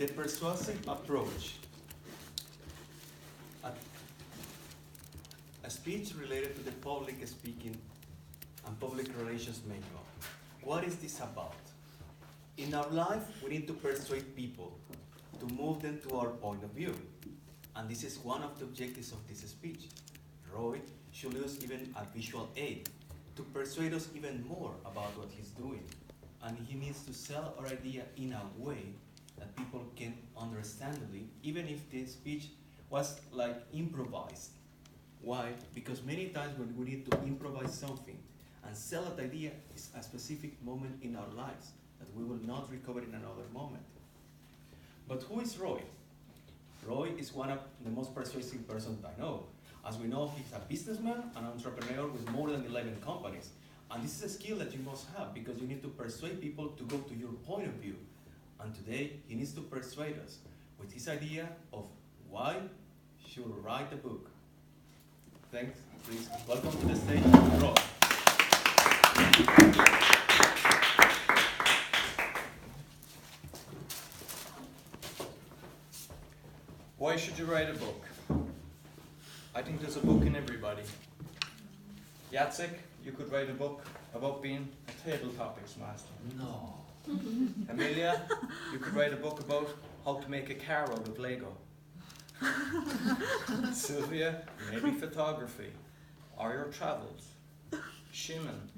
The persuasive approach. A speech related to the public speaking and public relations makeup. What is this about? In our life, we need to persuade people to move them to our point of view. And this is one of the objectives of this speech. Roy should use even a visual aid to persuade us even more about what he's doing. And he needs to sell our idea in a way that people can understandably, even if the speech was like improvised. Why? Because many times when we need to improvise something and sell that idea is a specific moment in our lives that we will not recover in another moment. But who is Roy? Roy is one of the most persuasive persons I know. As we know, he's a businessman, an entrepreneur with more than 11 companies. And this is a skill that you must have because you need to persuade people to go to your point of view. And today, he needs to persuade us with his idea of why should write a book. Thanks, please welcome to the stage, Roy. Why should you write a book? I think there's a book in everybody. Jacek, you could write a book about being a table topics master. No. Amelia, you could write a book about how to make a car out of Lego. Sylvia, maybe photography, or your travels. Shimon,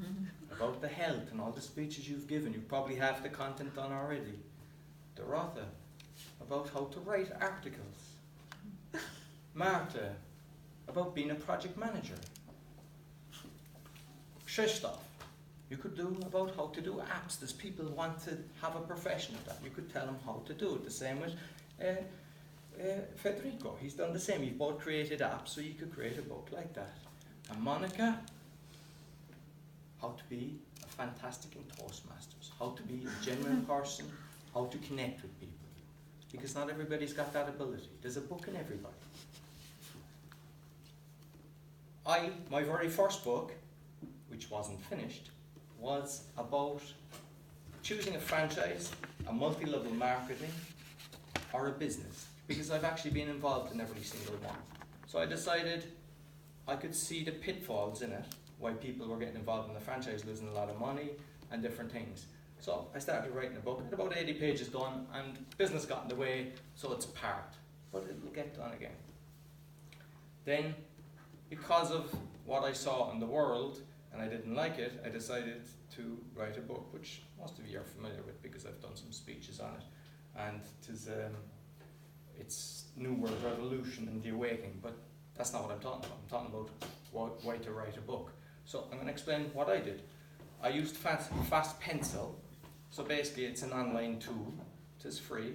about the health and all the speeches you've given. You probably have the content on already. Dorotha, about how to write articles. Marta, about being a project manager. Krzysztof, you could do about how to do apps. There's people who want to have a profession of that. You could tell them how to do it. The same with Federico. He's done the same. You've both created apps, so you could create a book like that. And Monica, how to be a fantastic in Toastmasters. How to be a genuine person. How to connect with people. Because not everybody's got that ability. There's a book in everybody. My very first book, which wasn't finished, was about choosing a franchise, a multi-level marketing, or a business. Because I've actually been involved in every single one. So I decided I could see the pitfalls in it, why people were getting involved in the franchise, losing a lot of money, and different things. So I started writing a book, about 80 pages done, and business got in the way, so it's parked. But it'll get done again. Then, because of what I saw in the world, and I didn't like it, I decided to write a book, which most of you are familiar with because I've done some speeches on it. And it's New World Revolution and the Awakening, but that's not what I'm talking about. I'm talking about why to write a book. So I'm going to explain what I did. I used Fast Pencil. So basically it's an online tool. It is free.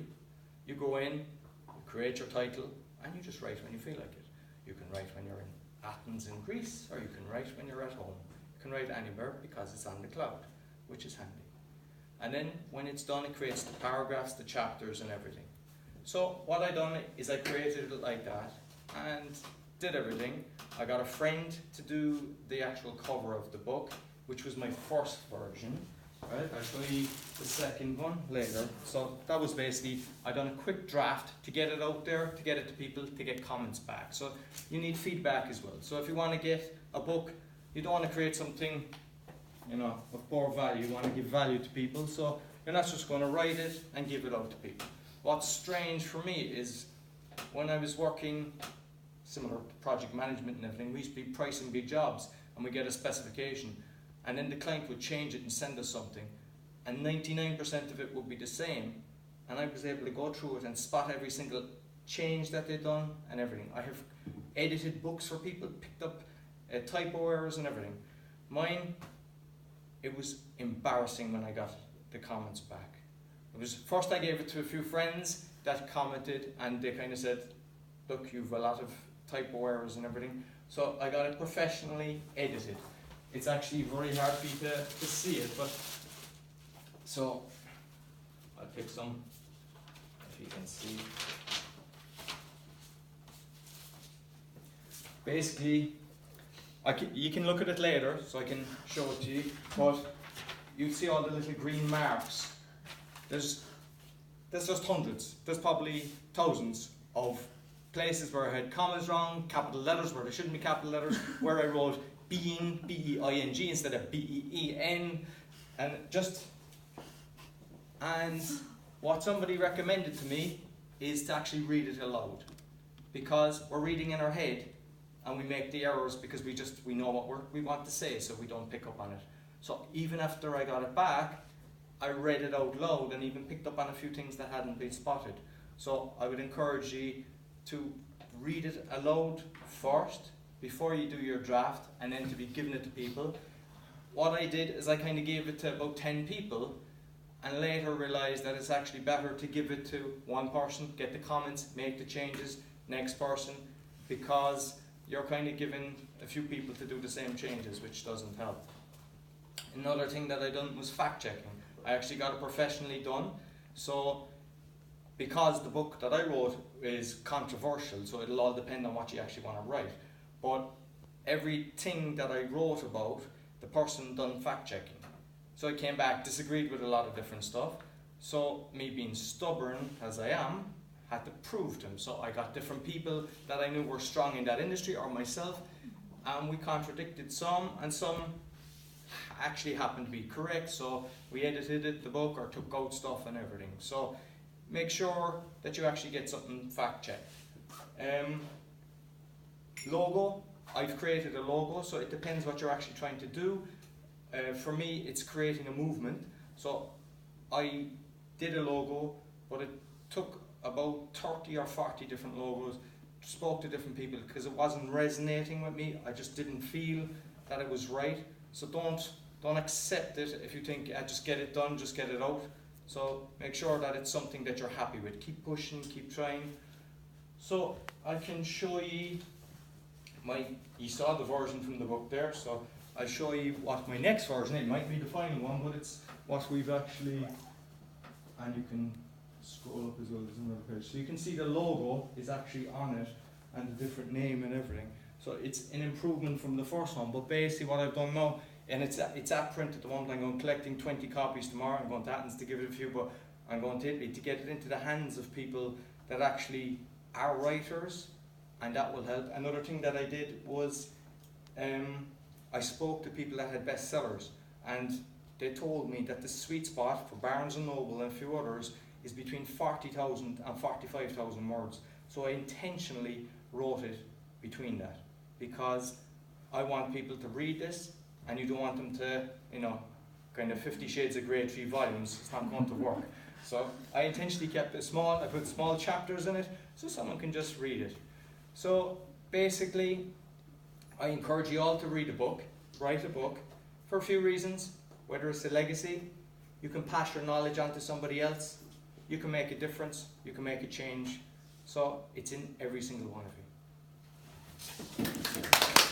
You go in, you create your title, and you just write when you feel like it. You can write when you're in Athens in Greece, or you can write when you're at home. You can write anywhere because it's on the cloud, which is handy. And then when it's done, it creates the paragraphs, the chapters, and everything. So what I done is I created it like that and did everything. I got a friend to do the actual cover of the book, which was my first version. Right, I'll show you the second one later. So that was basically, I done a quick draft to get it out there, to get it to people, to get comments back. So you need feedback as well. So if you want to get a book, you don't want to create something, of poor value. You want to give value to people. So you're not just going to write it and give it out to people. What's strange for me is when I was working, similar to project management and everything, we used to be pricing big jobs and we get a specification. And then the client would change it and send us something, and 99% of it would be the same. And I was able to go through it and spot every single change that they'd done and everything. I have edited books for people, picked up typo errors and everything. Mine, it was embarrassing when I got the comments back. It was first I gave it to a few friends that commented, and they kind of said, look, you've a lot of typo errors and everything. So I got it professionally edited. It's actually very hard for you to see it, but so I'll pick some if you can see. Basically, you can look at it later, so I can show it to you, but you see all the little green marks. there's just hundreds. There's probably thousands of places where I had commas wrong, capital letters where there shouldn't be capital letters, where I wrote being, B-E-I-N-G instead of B-E-E-N, and what somebody recommended to me is to actually read it aloud, because we're reading in our head and we make the errors because we know what we want to say, so we don't pick up on it. So even after I got it back, I read it out loud and even picked up on a few things that hadn't been spotted. So I would encourage you to read it aloud first before you do your draft, and then to be giving it to people. What I did is I kind of gave it to about 10 people, and later realised that it's actually better to give it to one person, get the comments, make the changes, next person, because you're kind of giving a few people to do the same changes, which doesn't help. Another thing that I done was fact checking. I actually got it professionally done. So because the book that I wrote is controversial, so it'll all depend on what you actually want to write. But everything that I wrote about, the person done fact checking. So I came back, disagreed with a lot of different stuff. So me being stubborn as I am, had to prove to him. So I got different people that I knew were strong in that industry, or myself, and we contradicted some, and some actually happened to be correct. So we edited it, the book, or took out stuff and everything. So make sure that you actually get something fact checked. Logo, I've created a logo, so it depends what you're actually trying to do. For me, it's creating a movement. So I did a logo, but it took about 30 or 40 different logos, spoke to different people because it wasn't resonating with me. I just didn't feel that it was right. So don't accept it if you think, just get it done, just get it out. So make sure that it's something that you're happy with. Keep pushing, keep trying. So I can show you you saw the version from the book there, so I'll show you what my next version, it might be the final one, but it's what we've actually, and you can scroll up as well, there's another page. So you can see the logo is actually on it, and the different name and everything. So it's an improvement from the first one, but basically what I've done now, and it's at print at the moment, I'm going collecting 20 copies tomorrow. I'm going to Athens to give it a few, but I'm going to Italy to get it into the hands of people that actually are writers, and that will help. Another thing that I did was I spoke to people that had bestsellers, and they told me that the sweet spot for Barnes & Noble and a few others is between 40,000 and 45,000 words. So I intentionally wrote it between that, because I want people to read this, and you don't want them to, kind of 50 Shades of Grey, 3 volumes. It's not going to work. So I intentionally kept it small. I put small chapters in it so someone can just read it. So basically, I encourage you all to read a book, write a book, for a few reasons. Whether it's a legacy, you can pass your knowledge on to somebody else, you can make a difference, you can make a change. So it's in every single one of you.